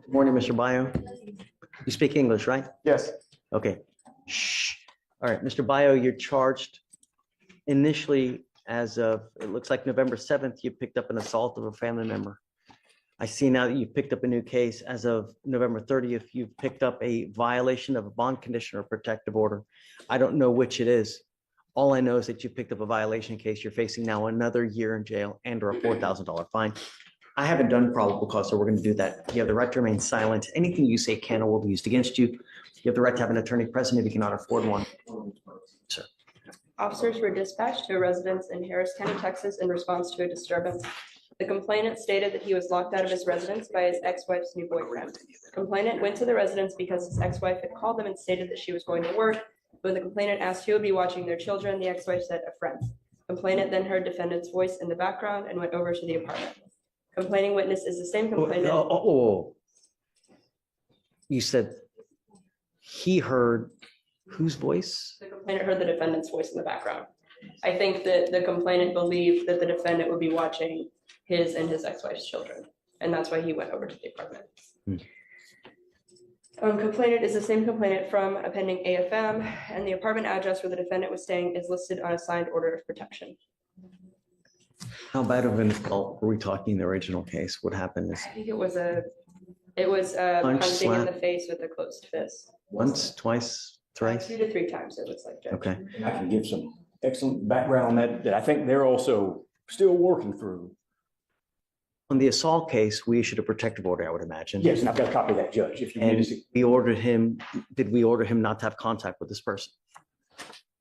Good morning, Mr. Bio. You speak English, right? Yes. Okay. Shh. All right, Mr. Bio, you're charged initially as of, it looks like November 7th, you picked up an assault of a family member. I see now that you've picked up a new case. As of November 30th, you've picked up a violation of a bond condition or protective order. I don't know which it is. All I know is that you picked up a violation case. You're facing now another year in jail and or a $4,000 fine. I haven't done probable cause, so we're going to do that. You have the right to remain silent. Anything you say can or will be used against you. You have the right to have an attorney present if you cannot afford one. Sir. Officers were dispatched to a residence in Harris County, Texas, in response to a disturbance. The complainant stated that he was locked out of his residence by his ex-wife's new boyfriend. The complainant went to the residence because his ex-wife had called them and stated that she was going to work. When the complainant asked who would be watching their children, the ex-wife said a friend. Complainant then heard defendant's voice in the background and went over to the apartment. Complaining witness is the same complainant. You said he heard whose voice? The complainant heard the defendant's voice in the background. I think that the complainant believed that the defendant would be watching his and his ex-wife's children, and that's why he went over to the apartment. Complainant is the same complainant from a pending AFM, and the apartment address where the defendant was staying is listed on a signed order of protection. How bad of an assault were we talking in the original case? What happened is I think it was punching in the face with a closed fist. once, twice, thrice? 2 to 3 times, it looks like, Judge. Okay. And I can give some excellent background on that I think they're also still working through. On the assault case, we issued a protective order, I would imagine. Yes, and I've got a copy of that, Judge, if you need And to see. we ordered him, did we order him not to have contact with this person?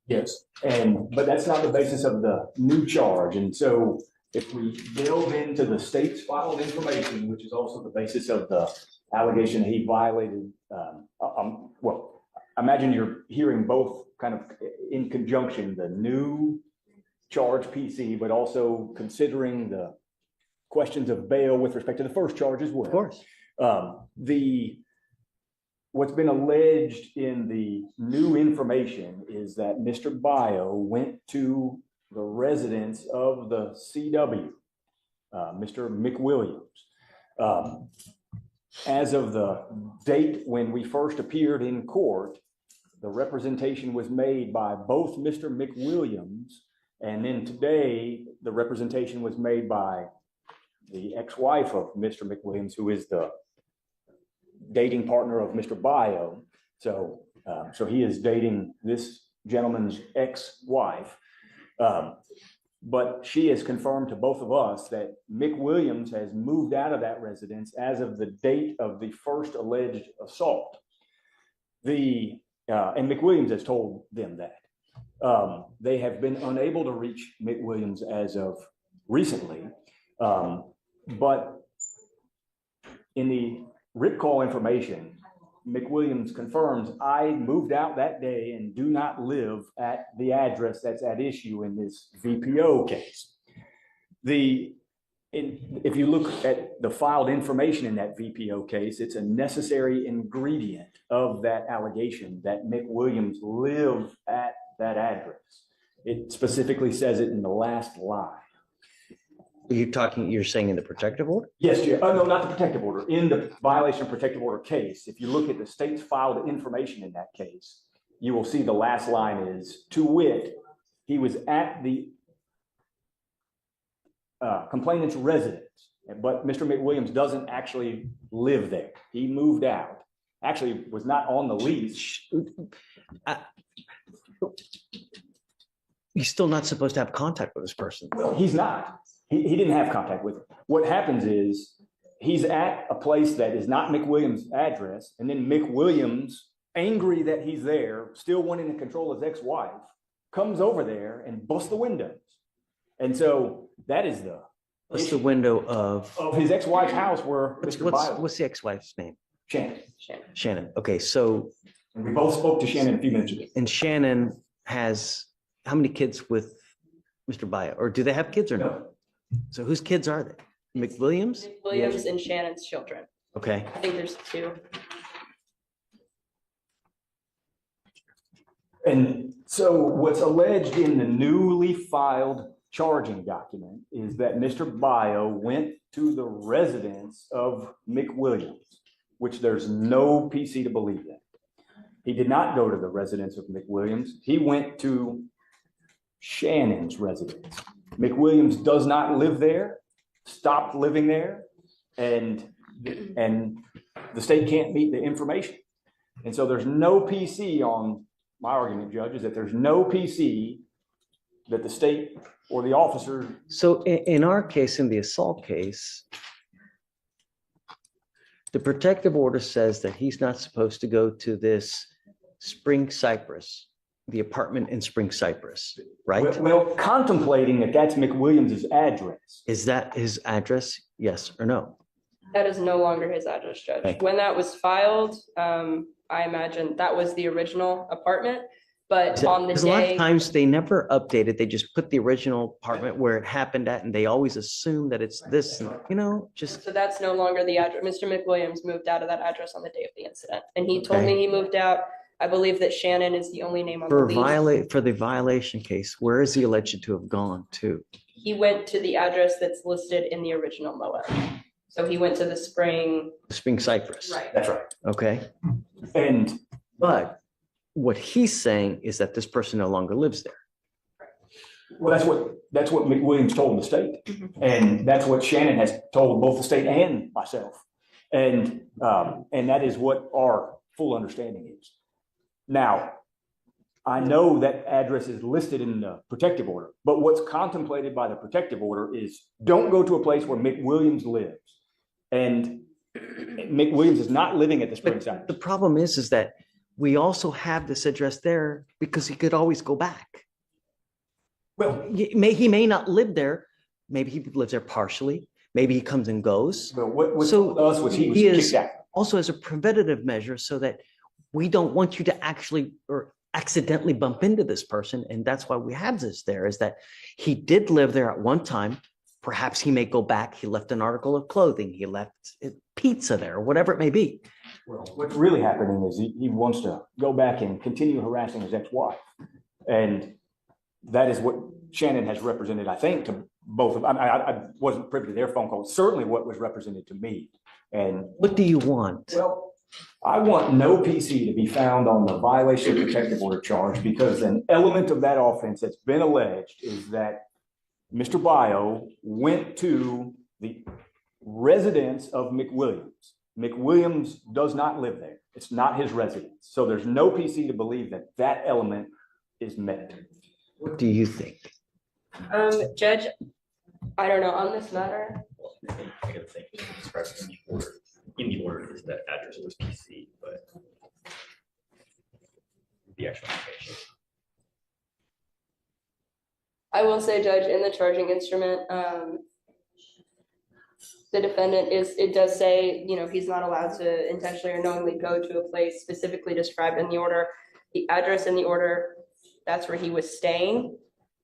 Yes, but that's not the basis of the new charge. And so if we delve into the state's filed information, which is also the basis of the allegation he violated, well, imagine you're hearing both kind of in conjunction, the new charge PC, but also considering the questions of bail with respect to the first charge as well. Of course. What's been alleged in the new information is that Mr. Bio went to the residence of the CW, Mr. McWilliams. As of the date when we first appeared in court, the representation was made by both Mr. McWilliams, and then today the representation was made by the ex-wife of Mr. McWilliams, who is the dating partner of Mr. Bio. So he is dating this gentleman's ex-wife. But she has confirmed to both of us that McWilliams has moved out of that residence as of the date of the first alleged assault. And McWilliams has told them that. They have been unable to reach McWilliams as of recently. But in the RIP call information, McWilliams confirms, I moved out that day and do not live at the address that's at issue in this VPO case. If you look at the filed information in that VPO case, it's a necessary ingredient of that allegation that McWilliams lived at that address. It specifically says it in the last line. You're saying in the protective order? Yes, Jim. Oh, no, not the protective order. In the violation of protective order case, if you look at the state's filed information in that case, you will see the last line is, to wit, he was at the complainant's residence, but Mr. McWilliams doesn't actually live there. He moved out. Actually, was not on the lease. You're still not supposed to have contact with this person. Well, he's not. He didn't have contact with him. What happens is he's at a place that is not McWilliams' address, and then McWilliams, angry that he's there, still wanting to control his ex-wife, comes over there and busts the windows. And so that is What's the window of his ex-wife's house where Mr. Bio. What's the ex-wife's name? Shannon. Okay, so And we both spoke to Shannon a few minutes ago. and Shannon has how many kids with Mr. Bio? Or do they have kids or no? So whose kids are they? McWilliams? Williams and Shannon's children. Okay. I think there's 2. And so what's alleged in the newly filed charging document is that Mr. Bio went to the residence of McWilliams. which there's no PC to believe that. He did not go to the residence of McWilliams. He went to Shannon's residence. McWilliams does not live there, stopped living there, and the state can't meet the information. And so there's no PC on my argument, Judge, is that there's no PC that the state or the officer. So in our case, in the assault case, the protective order says that he's not supposed to go to this Spring Cypress, the apartment in Spring Cypress, right? Well, contemplating that that's McWilliams' address. Is that his address? Yes or no? That is no longer his address, Judge. Okay. When that was filed, I imagine that was the original apartment, but on the Because a lot of day, times they never updated. They just put the original apartment where it happened at, and they always assume that it's this, you know, just. so that's no longer the address. Mr. McWilliams moved out of that address on the day of the incident, and he told Okay. me he moved out. I believe that Shannon is the only name on the lease. For the violation case, where is he alleged to have gone to? He went to the address that's listed in the original MOA. So he went to the Spring. Spring Cypress. Right. That's right. Okay, And but what he's saying is that this person no longer lives there. well, that's what McWilliams told the state. And that's what Shannon has told both the state and myself. And that is what our full understanding is. Now, I know that address is listed in the protective order, but what's contemplated by the protective order is don't go to a place where McWilliams lives. And McWilliams is not living at the Spring But Cypress. the problem is that we also have this address there because he could always go back. Well, He may not live there. Maybe he lives there partially. Maybe he comes and goes. what So told us was he was he is kicked out. also as a preventative measure so that we don't want you to actually or accidentally bump into this person. And that's why we have this there, is that he did live there at one time. Perhaps he may go back. He left an article of clothing. He left pizza there, or whatever it may be. Well, what's really happening is he wants to go back and continue harassing his ex-wife. And that is what Shannon has represented, I think, to both of them. I wasn't privy to their phone call, certainly what was represented to me. And What do you want? well, I want no PC to be found on the violation of protective order charge because an element of that offense that's been alleged is that Mr. Bio went to the residence of McWilliams. McWilliams does not live there. It's not his residence. So there's no PC to believe that that element is met. What do you think? Judge, I don't know, on this matter, I gotta think, described in the order is that address was PC, but the actual location. I will say, Judge, in the charging instrument, the defendant it does say, he's not allowed to intentionally or knowingly go to a place specifically described in the order. The address in the order, that's where he was staying.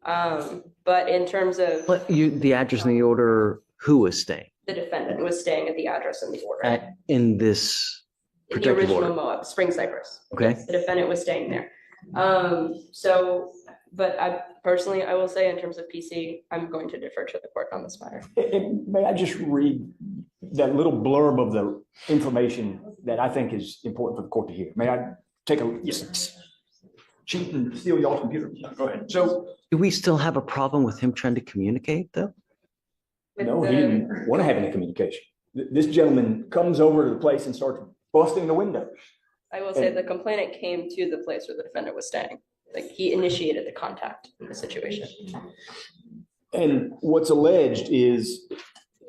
But in terms of The address in the order, who was staying the defendant was staying at the address in the order. in this In the protective original order? MOA, Spring Cypress. Okay. The defendant was staying there. But I will say in terms of PC, I'm going to defer to the court on this matter. And may I just read that little blurb of the information that I think is important for the court to hear? May I take a cheat and steal y'all's computer? Go ahead. So, Do we still have a problem with him trying to communicate, though? With no, the- he didn't want to have any communication. This gentleman comes over to the place and starts busting the windows. I will say the complainant came to the place where the defendant was staying. Like he initiated the contact in the situation. And what's alleged is,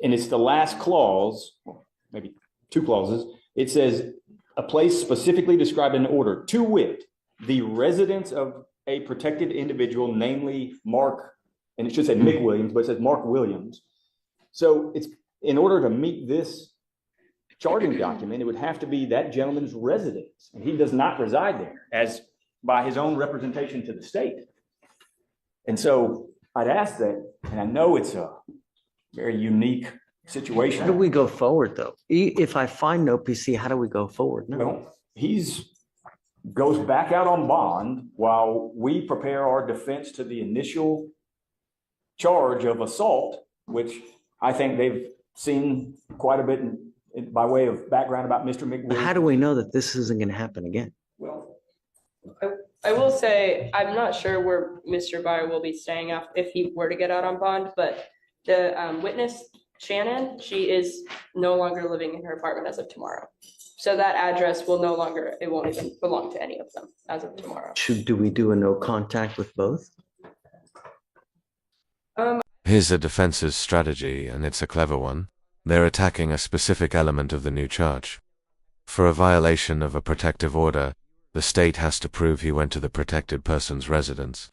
and it's the last clause, maybe two clauses, it says a place specifically described in the order, to wit, the residence of a protected individual, namely Mark, and it should say Mick Williams, but it says Mark Williams. So it's in order to meet this charging document, it would have to be that gentleman's residence, and he does not reside there, as by his own representation to the state. And so I'd ask that, and I know it's a very unique situation. How do we go forward, though? If I find no PC, how do we go forward? No. Well, goes back out on bond while we prepare our defense to the initial charge of assault, which I think they've seen quite a bit by way of background about Mr. But how McWilliams. do we know that this isn't going to happen again? Well, I will say, I'm not sure where Mr. Byer will be staying if he were to get out on bond, but the witness, Shannon, she is no longer living in her apartment as of tomorrow. So that address will no longer, it won't even belong to any of them as of tomorrow. Do we do a no contact with both? Here's a defense's strategy, and it's a clever one. They're attacking a specific element of the new charge. For a violation of a protective order, the state has to prove he went to the protected person's residence.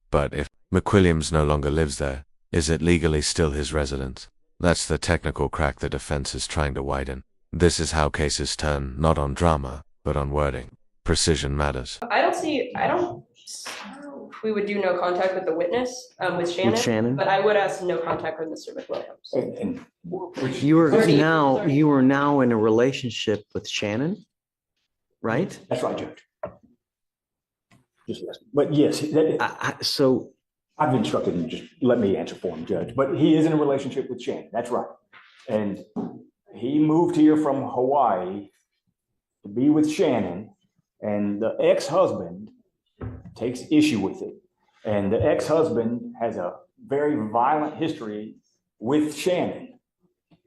But if McWilliams no longer lives there, is it legally still his residence? That's the technical crack the defense is trying to widen. This is how cases turn, not on drama, but on wording. Precision matters. I don't, we would do no contact with the witness, with Shannon, but I would ask no contact with Mr. McWilliams. and You are now in a relationship with Shannon, right? that's right, Judge. But yes, So I've instructed him, just let me answer for him, Judge. But he is in a relationship with Shannon. That's right. And he moved here from Hawaii to be with Shannon, and the ex-husband takes issue with it. And the ex-husband has a very violent history with Shannon.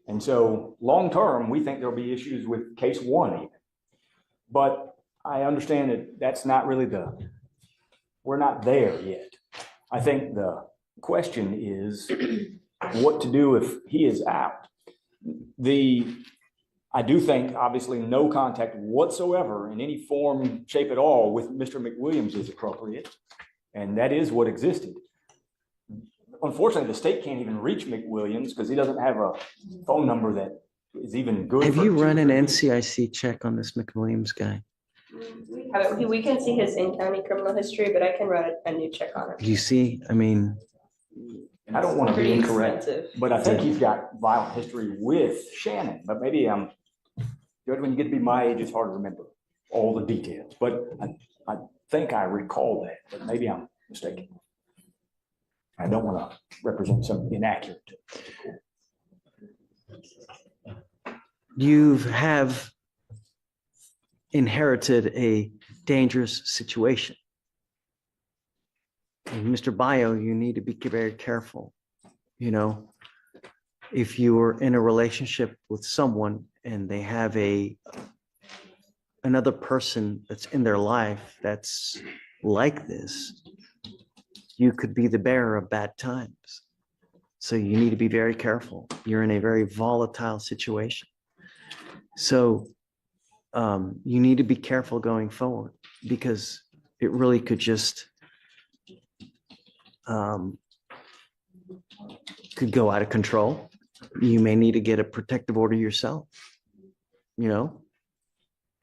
And so long-term, we think there'll be issues with case one even. But I understand that that's not really we're not there yet. I think the question is what to do if he is out. I do think, obviously, no contact whatsoever in any form, shape at all with Mr. McWilliams is appropriate, and that is what existed. Unfortunately, the state can't even reach McWilliams because he doesn't have a phone number that is even good. have you run an NCIC check on this McWilliams guy? We can see his in-county criminal history, but I can run a new check on him. You see, I mean, And I don't want to be Pretty incorrect, expensive. but I think he's got violent history with Shannon. But maybe Judge, when you get to be my age, it's hard to remember all the details. But I think I recall that, but maybe I'm mistaken. I don't want to represent something inaccurate. you have inherited a dangerous situation. And Mr. Bio, you need to be very careful. You know, if you are in a relationship with someone and they have another person that's in their life that's like this, you could be the bearer of bad times. So you need to be very careful. You're in a very volatile situation. So you need to be careful going forward because it really could just could go out of control. You may need to get a protective order yourself. You know,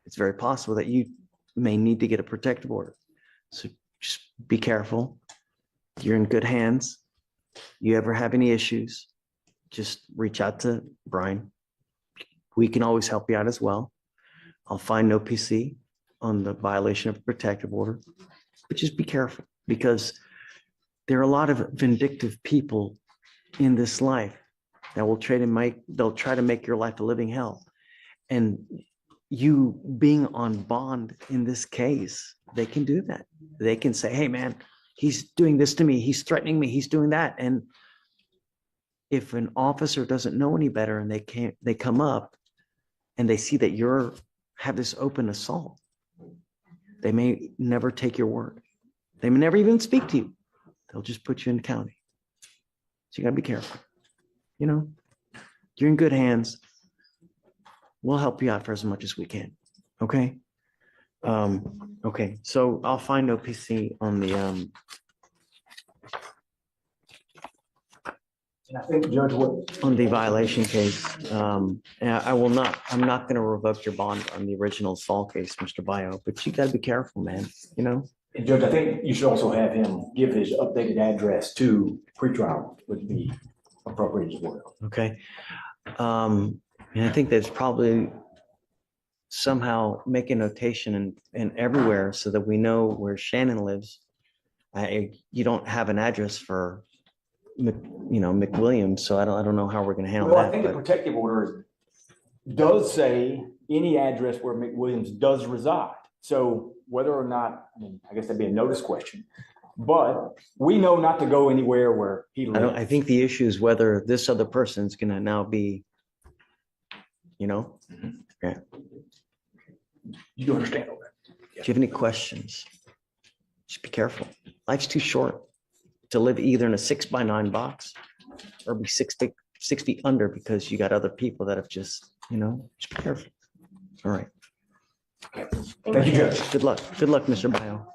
it's very possible that you may need to get a protective order. So just be careful. You're in good hands. You ever have any issues, just reach out to Brian. We can always help you out as well. I'll find no PC on the violation of a protective order, but just be careful because there are a lot of vindictive people in this life that will they'll try to make your life a living hell. And you being on bond in this case, they can do that. They can say, hey man, he's doing this to me. He's threatening me. He's doing that. And if an officer doesn't know any better and they come up and they see that have this open assault, they may never take your word. They may never even speak to you. They'll just put you in county. So you gotta be careful. You know, you're in good hands. We'll help you out for as much as we can. Okay. Okay. So I'll find OPC on the, And I think, Judge, on the violation case. And I'm not going to revoke your bond on the original assault case, Mr. Bio, but you got to be careful, man. You know? And Judge, I think you should also have him give his updated address to pretrial would be appropriate as well. Okay. And I think there's probably somehow make a notation in everywhere so that we know where Shannon lives. You don't have an address for, McWilliams, so I don't know how we're going to handle Well, I that. think the But protective order does say any address where McWilliams does reside. So whether or not, I mean, I guess that'd be a notice question, but we know not to go anywhere where he lives. I think the issue is whether this other person's gonna now be, you know, You do understand all that? do you have any questions? Just be careful. Life's too short to live either in a 6x9 box or be 6 feet under because you got other people that have just, you know, just be careful. All right. Thank you, Judge. Good luck. Good luck, Mr. Bio.